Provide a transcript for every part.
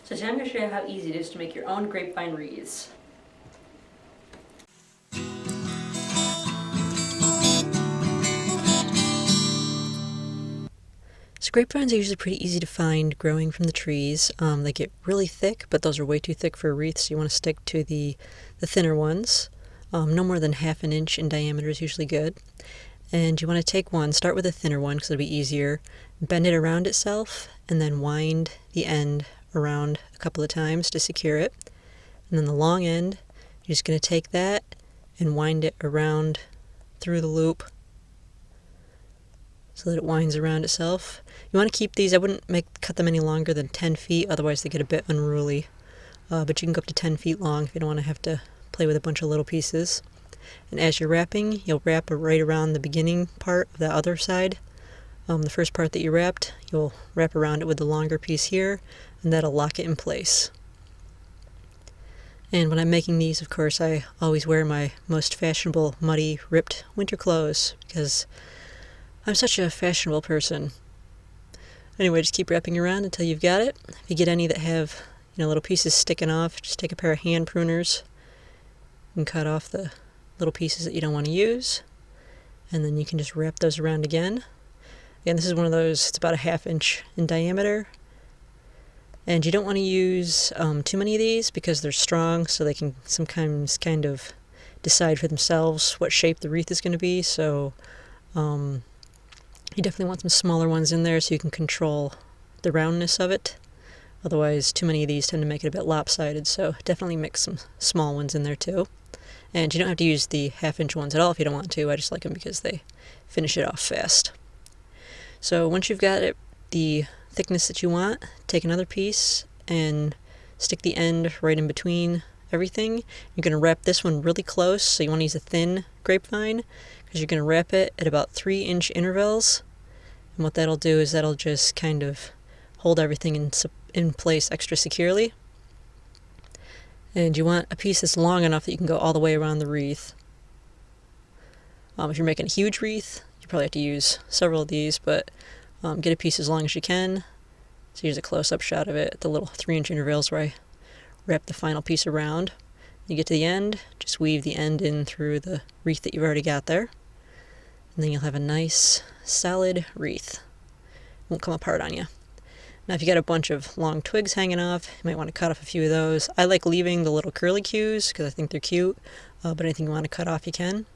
So today I'm going to show you how easy it is to make your own grapevine wreaths. So grapevines are usually pretty easy to find growing from the trees. They get really thick, but those are way too thick for a wreath, so you want to stick to the thinner ones. No more than ½ an inch in diameter is usually good. And you want to take one, start with a thinner one because it'll be easier, bend it around itself, and then wind the end around a couple of times to secure it. And then the long end, you're just going to take that and wind it around through the loop so that it winds around itself. You want to keep these, I wouldn't cut them any longer than 10 feet, otherwise they get a bit unruly. But you can go up to 10 feet long if you don't want to have to play with a bunch of little pieces. And as you're wrapping, you'll wrap right around the beginning part of the other side. The first part that you wrapped, you'll wrap around it with the longer piece here, and that'll lock it in place. And when I'm making these, of course, I always wear my most fashionable, muddy, ripped winter clothes, because I'm such a fashionable person. Anyway, just keep wrapping around until you've got it. If you get any that have, little pieces sticking off, just take a pair of hand pruners and cut off the little pieces that you don't want to use. And then you can just wrap those around again. Again, this is one of those, it's about ½ inch in diameter. And you don't want to use too many of these because they're strong, so they can sometimes kind of decide for themselves what shape the wreath is going to be. So you definitely want some smaller ones in there so you can control the roundness of it. Otherwise, too many of these tend to make it a bit lopsided, so definitely mix some small ones in there too. And you don't have to use the ½ inch ones at all if you don't want to. I just like them because they finish it off fast. So once you've got it the thickness that you want, take another piece and stick the end right in between everything. You're going to wrap this one really close, so you want to use a thin grapevine because you're going to wrap it at about 3-inch intervals. And what that'll do is that'll just kind of hold everything in place extra securely. And you want a piece that's long enough that you can go all the way around the wreath. If you're making a huge wreath, you probably have to use several of these, but get a piece as long as you can. So here's a close-up shot of it at the little 3-inch intervals where I wrap the final piece around. You get to the end, just weave the end in through the wreath that you've already got there. And then you'll have a nice, solid wreath. Won't come apart on you. Now, if you got a bunch of long twigs hanging off, you might want to cut off a few of those. I like leaving the little curlicues because I think they're cute, but anything you want to cut off, you can.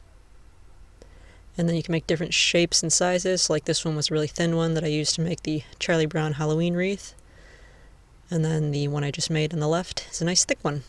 And then you can make different shapes and sizes. Like this one was a really thin one that I used to make the Charlie Brown Halloween wreath. And then the one I just made on the left is a nice thick one.